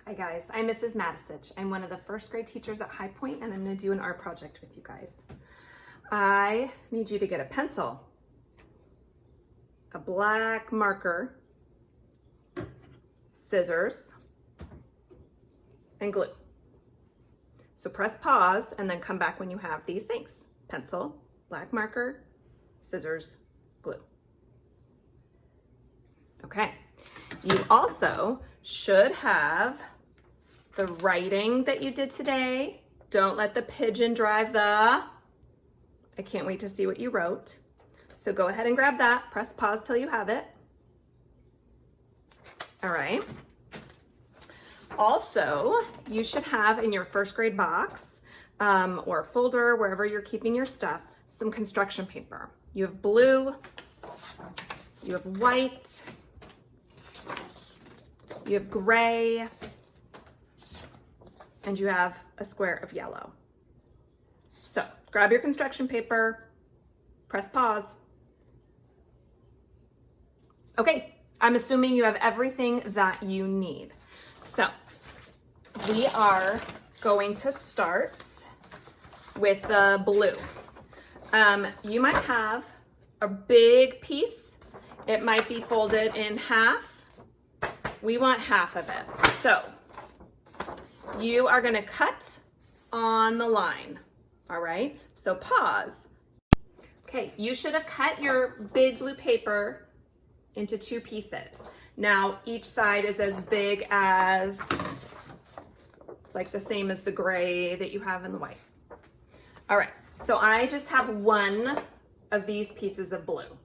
Hi guys, I'm Mrs. Matisich. I'm one of the first grade teachers at High Point, and I'm going to do an art project with you guys. I need you to get a pencil, a black marker, scissors, and glue. So press pause and then come back when you have these things. Pencil, black marker, scissors, glue. Okay. You also should have the writing that you did today. Don't let the pigeon drive the... I can't wait to see what you wrote. So go ahead and grab that. Press pause till you have it. All right. Also, you should have in your first grade box or folder, wherever you're keeping your stuff, some construction paper. You have blue, you have white, you have gray, and you have a square of yellow. So grab your construction paper, press pause. Okay, I'm assuming you have everything that you need. So we are going to start with the blue. You might have a big piece. It might be folded in half. We want half of it. So you are going to cut on the line. All right. So pause. Okay. You should have cut your big blue paper into two pieces. Now each side is as big as, it's like the same as the gray that you have in the white. All right. So I just have one of these pieces of blue.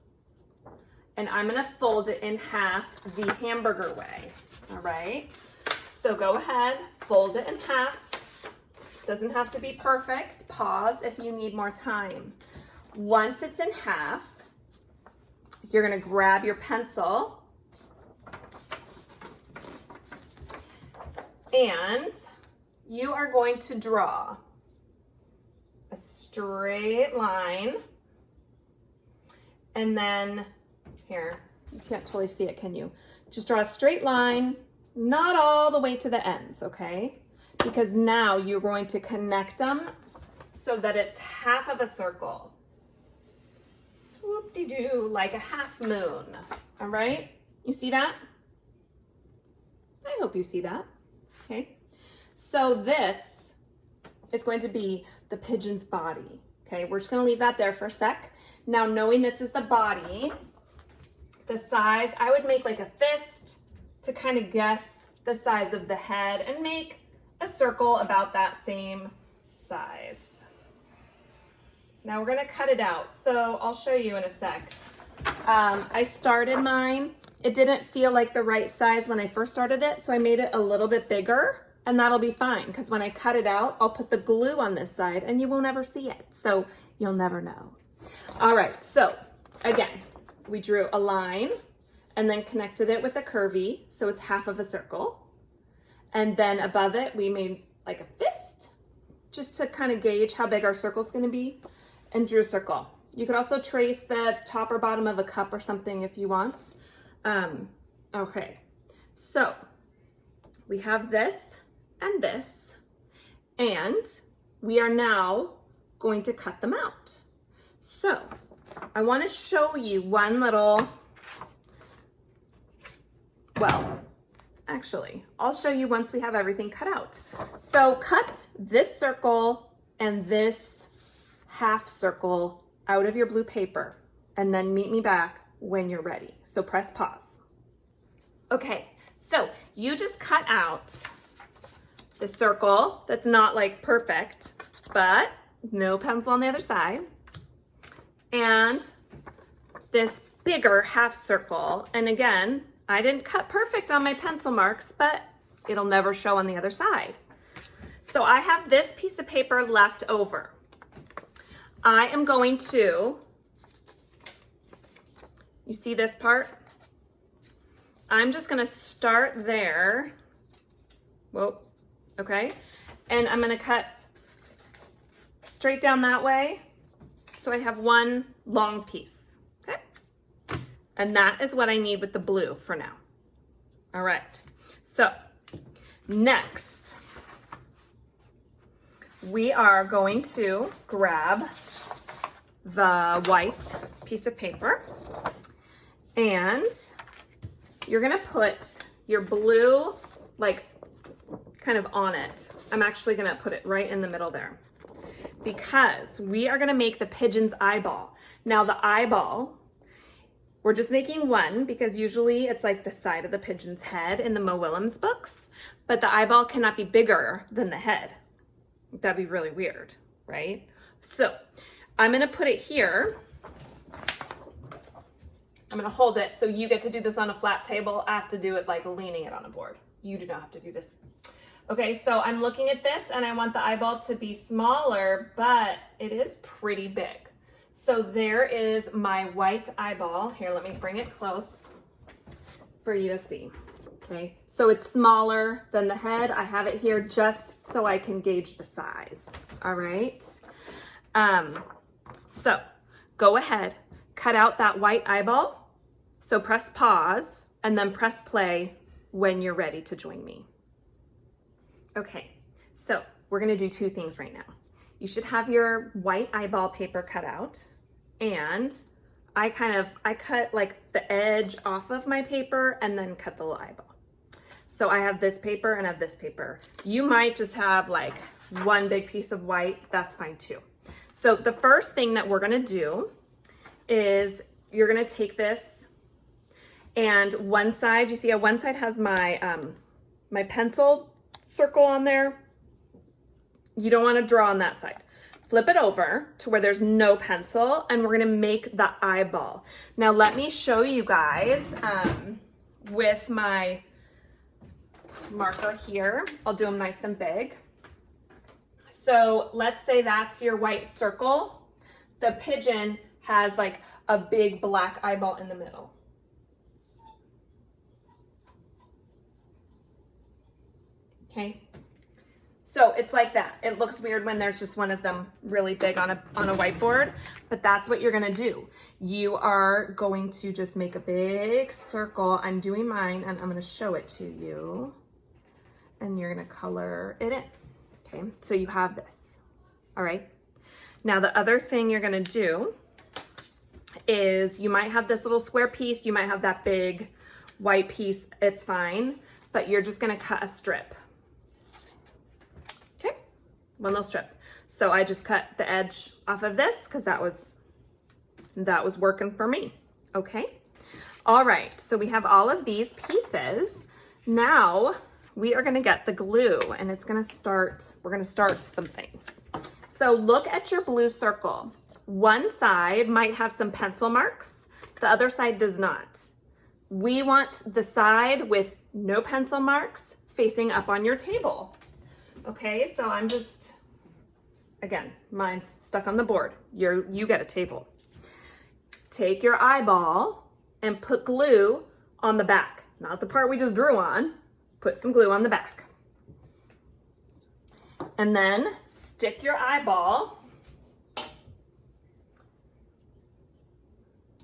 And I'm going to fold it in half the hamburger way. All right. So go ahead, fold it in half. Doesn't have to be perfect. Pause if you need more time. Once it's in half, you're going to grab your pencil and you are going to draw a straight line. And then here, you can't totally see it, can you? Just draw a straight line, not all the way to the ends, okay? Because now you're going to connect them so that it's half of a circle. Swoop-de-doo, like a half moon, all right? You see that? I hope you see that, okay? So this is going to be the pigeon's body, okay? We're just gonna leave that there for a sec. Now, knowing this is the body, the size, I would make like a fist to kind of guess the size of the head and make a circle about that same size. Now we're gonna cut it out. So I'll show you in a sec. I started mine. It didn't feel like the right size when I first started it, so I made it a little bit bigger, and that'll be fine because when I cut it out, I'll put the glue on this side and you won't ever see it. So you'll never know. All right, so again, we drew a line and then connected it with a curvy, so it's half of a circle. And then above it, we made like a fist, just to kind of gauge how big our circle's gonna be, and drew a circle. You could also trace the top or bottom of a cup or something if you want. Okay, so we have this and this, and we are now going to cut them out. So I want to show you one little, well, actually, I'll show you once we have everything cut out. So cut this circle and this half circle out of your blue paper, and then meet me back when you're ready. So press pause. Okay, so you just cut out the circle that's not like perfect, but no pencil on the other side. And this bigger half circle. And again, I didn't cut perfect on my pencil marks, but it'll never show on the other side. So I have this piece of paper left over. I am going to, you see this part? I'm just gonna start there. Whoa, okay. And I'm gonna cut straight down that way. So I have one long piece, okay? And that is what I need with the blue for now. All right, so Next, we are going to grab the white piece of paper and you're gonna put your blue like kind of on it. I'm actually gonna put it right in the middle there because we are gonna make the pigeon's eyeball. Now the eyeball, we're just making one because usually it's like the side of the pigeon's head in the Mo Willems books, but the eyeball cannot be bigger than the head. That'd be really weird, right? So I'm gonna put it here. I'm gonna hold it so you get to do this on a flat table. I have to do it like leaning it on a board. You do not have to do this. Okay, so I'm looking at this and I want the eyeball to be smaller, but it is pretty big. So there is my white eyeball. Here, let me bring it close for you to see. Okay, so it's smaller than the head. I have it here just so I can gauge the size. All right. So go ahead, cut out that white eyeball. So press pause and then press play when you're ready to join me. Okay, so we're gonna do two things right now. You should have your white eyeball paper cut out, and I cut like the edge off of my paper and then cut the little eyeball. So I have this paper and I have this paper. You might just have like one big piece of white, that's fine too. So the first thing that we're gonna do is you're gonna take this and one side, you see how one side has my, my pencil circle on there. You don't wanna draw on that side. Flip it over to where there's no pencil and we're gonna make the eyeball. Now let me show you guys with my marker here. I'll do them nice and big. So let's say that's your white circle. The pigeon has like a big black eyeball in the middle. Okay. So it's like that. It looks weird when there's just one of them really big on a whiteboard, but that's what you're gonna do. You are going to just make a big circle. I'm doing mine and I'm gonna show it to you. And you're gonna color it in, okay? So you have this, all right? Now the other thing you're gonna do is you might have this little square piece, you might have that big white piece, it's fine, but you're just gonna cut a strip. Okay, one little strip. So I just cut the edge off of this because that was working for me, okay? All right, so we have all of these pieces. Now, we are gonna get the glue and it's gonna start, we're gonna start some things. So look at your blue circle. One side might have some pencil marks, the other side does not. We want the side with no pencil marks facing up on your table. Okay, so I'm just, again, mine's stuck on the board. You get a table. Take your eyeball and put glue on the back, not the part we just drew on. Put some glue on the back. And then stick your eyeball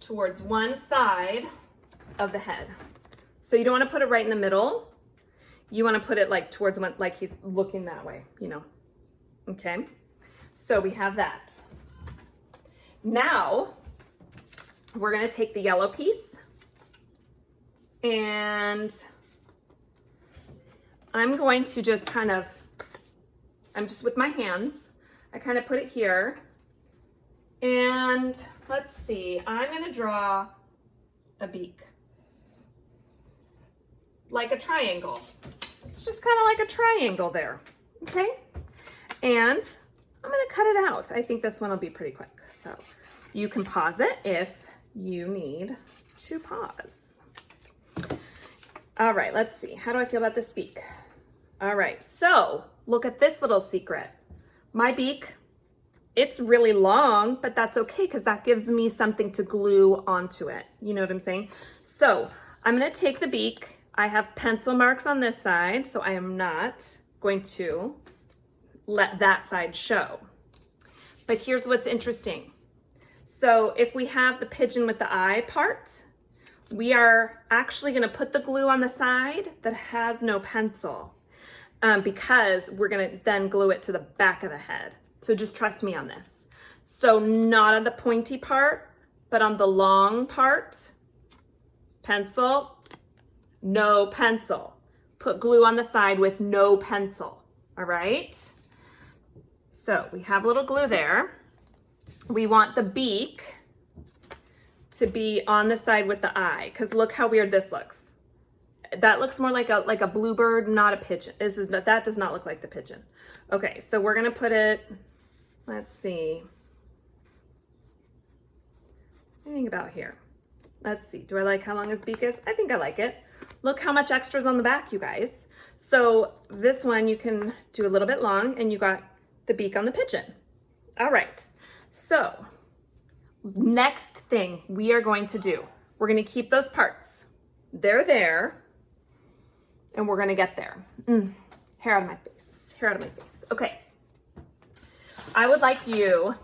towards one side of the head. So you don't want to put it right in the middle. You want to put it like towards one, like he's looking that way, you know. Okay. So we have that. Now we're going to take the yellow piece and I'm going to just kind of, I'm just with my hands, I kind of put it here. And let's see, I'm gonna draw a beak. Like a triangle. It's just kind of like a triangle there, okay? And I'm gonna cut it out. I think this one will be pretty quick. So you can pause it if you need to pause. All right, let's see. How do I feel about this beak? All right, so look at this little secret. My beak, it's really long, but that's okay because that gives me something to glue onto it. You know what I'm saying? So I'm gonna take the beak. I have pencil marks on this side, so I am not going to let that side show. But here's what's interesting. So if we have the pigeon with the eye part, we are actually gonna put the glue on the side that has no pencil. because we're gonna then glue it to the back of the head. So just trust me on this. So not on the pointy part, but on the long part, pencil, no pencil. Put glue on the side with no pencil, all right? So we have a little glue there. We want the beak to be on the side with the eye, because look how weird this looks. That looks more like a bluebird, not a pigeon. That does not look like the pigeon. Okay, so we're gonna put it, let's see. Anything about here? Let's see, do I like how long his beak is? I think I like it. Look how much extra's on the back, you guys. So this one you can do a little bit long, and you got the beak on the pigeon. All right, so next thing we are going to do, we're gonna keep those parts. They're there, and we're gonna get there. Hair out of my face, hair out of my face. Okay, I would like you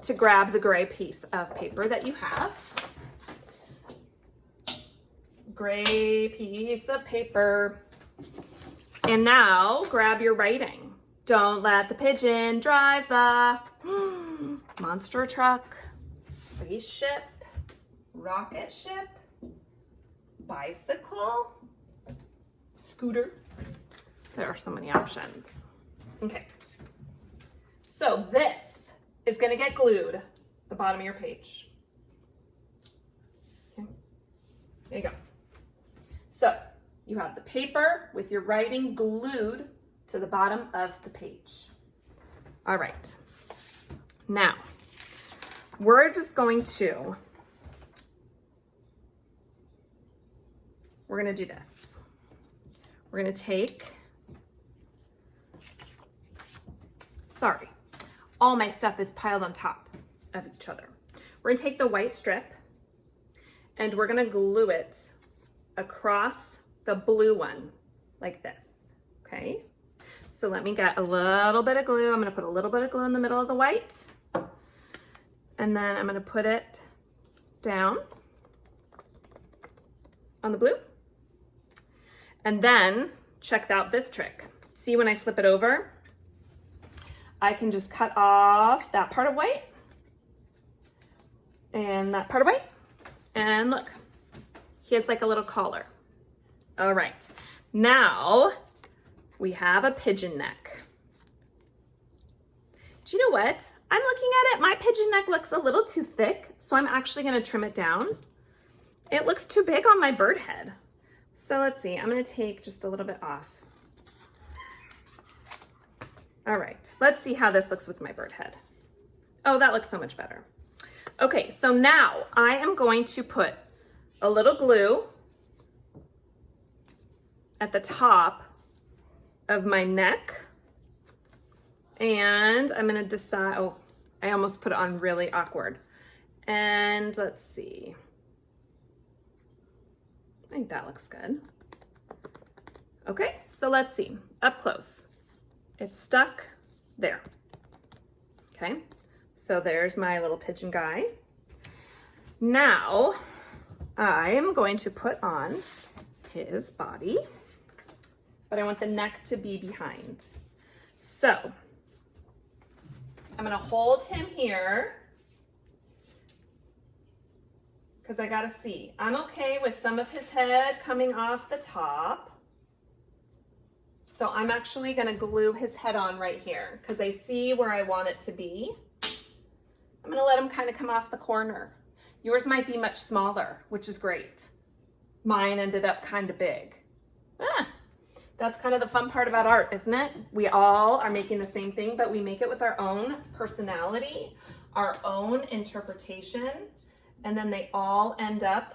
to grab the gray piece of paper that you have. Gray piece of paper. And now grab your writing. Don't let the pigeon drive the monster truck, spaceship, rocket ship, bicycle, scooter. There are so many options. Okay. So this is gonna get glued at the bottom of your page. Okay. There you go. So you have the paper with your writing glued to the bottom of the page. All right. Now, we're just going to, we're gonna do this. We're gonna take, sorry, all my stuff is piled on top of each other. We're gonna take the white strip and we're gonna glue it across the blue one like this, okay? So let me get a little bit of glue. I'm gonna put a little bit of glue in the middle of the white, and then I'm gonna put it down on the blue. And then check out this trick. See, when I flip it over, I can just cut off that part of white and that part of white, and look, he has like a little collar. All right, now we have a pigeon neck. Do you know what? I'm looking at it, my pigeon neck looks a little too thick, so I'm actually gonna trim it down. It looks too big on my bird head. So let's see, I'm gonna take just a little bit off. All right, let's see how this looks with my bird head. Oh, that looks so much better. Okay, so now I am going to put a little glue at the top of my neck, and I'm gonna decide, oh, I almost put it on really awkward. And let's see, I think that looks good. Okay, so let's see, up close. It's stuck there. Okay, so there's my little pigeon guy. Now, I am going to put on his body, but I want the neck to be behind. So, I'm gonna hold him here, because I gotta see. I'm okay with some of his head coming off the top. So I'm actually gonna glue his head on right here because I see where I want it to be. I'm gonna let him kind of come off the corner. Yours might be much smaller, which is great. Mine ended up kind of big. That's kind of the fun part about art, isn't it? We all are making the same thing, but we make it with our own personality, our own interpretation, and then they all end up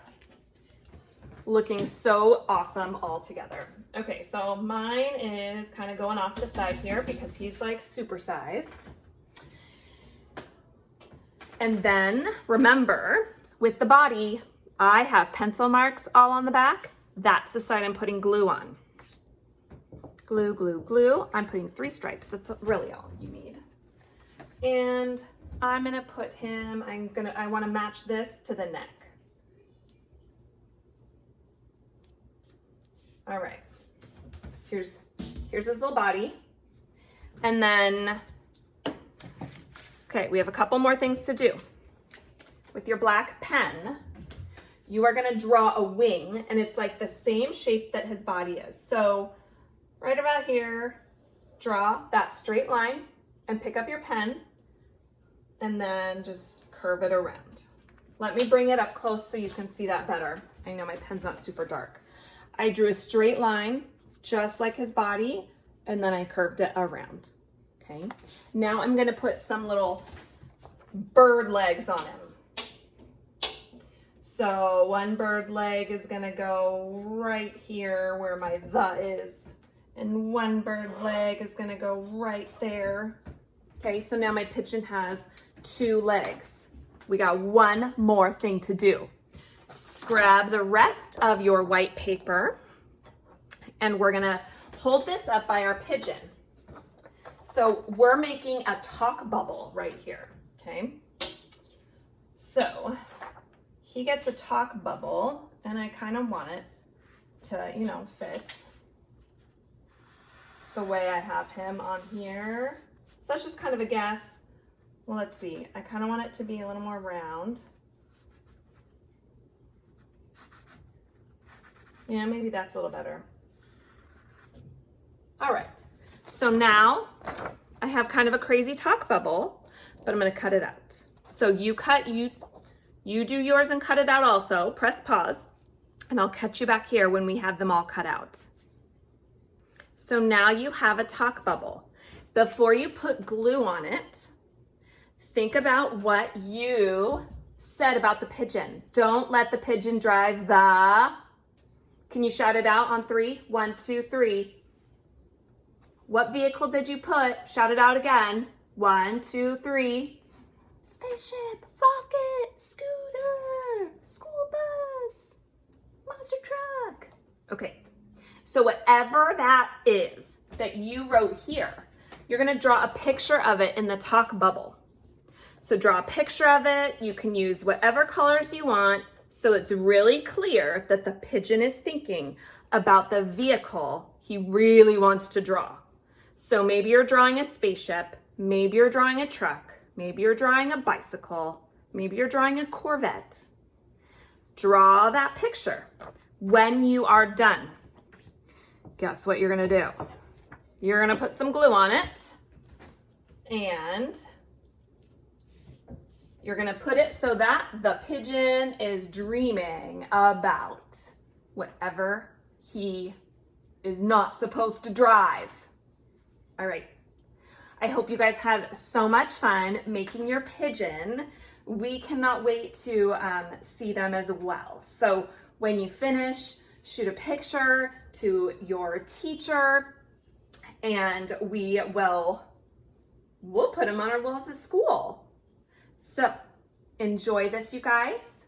looking so awesome all together. Okay, so mine is kind of going off the side here because he's like supersized. And then remember, with the body, I have pencil marks all on the back. That's the side I'm putting glue on. Glue, glue, glue. I'm putting 3 stripes. That's really all you need. And I'm gonna put him, I wanna match this to the neck. All right, here's Here's his little body. And then, okay, we have a couple more things to do. With your black pen, you are gonna draw a wing, and it's like the same shape that his body is. So right about here, draw that straight line and pick up your pen and then just curve it around. Let me bring it up close so you can see that better. I know my pen's not super dark. I drew a straight line just like his body, and then I curved it around, okay? Now I'm gonna put some little bird legs on him. So one bird leg is gonna go right here where my "the" is, and one bird leg is gonna go right there. Okay, so now my pigeon has 2 legs. We got one more thing to do. Grab the rest of your white paper, and we're gonna hold this up by our pigeon. So we're making a talk bubble right here, okay? So he gets a talk bubble, and I kind of want it to, you know, fit the way I have him on here. So that's just kind of a guess. Well, let's see. I kind of want it to be a little more round. Yeah, maybe that's a little better. All right. So now I have kind of a crazy talk bubble, but I'm going to cut it out. So you do yours and cut it out also. Press pause, and I'll catch you back here when we have them all cut out. So now you have a talk bubble. Before you put glue on it, think about what you said about the pigeon. Don't let the pigeon drive the... Can you shout it out on 3? 1, 2, 3. What vehicle did you put? Shout it out again. 1, 2, 3. Spaceship, rocket, scooter, school bus, monster truck. Okay, so whatever that is that you wrote here, you're gonna draw a picture of it in the talk bubble. So draw a picture of it. You can use whatever colors you want, so it's really clear that the pigeon is thinking about the vehicle he really wants to draw. So maybe you're drawing a spaceship, maybe you're drawing a truck, maybe you're drawing a bicycle, maybe you're drawing a Corvette. Draw that picture. When you are done, guess what you're gonna do? You're gonna put some glue on it, and you're gonna put it so that the pigeon is dreaming about whatever he is not supposed to drive. All right. I hope you guys had so much fun making your pigeon. We cannot wait to see them as well. So when you finish, shoot a picture to your teacher, and we'll put them on our walls at school. So enjoy this, you guys.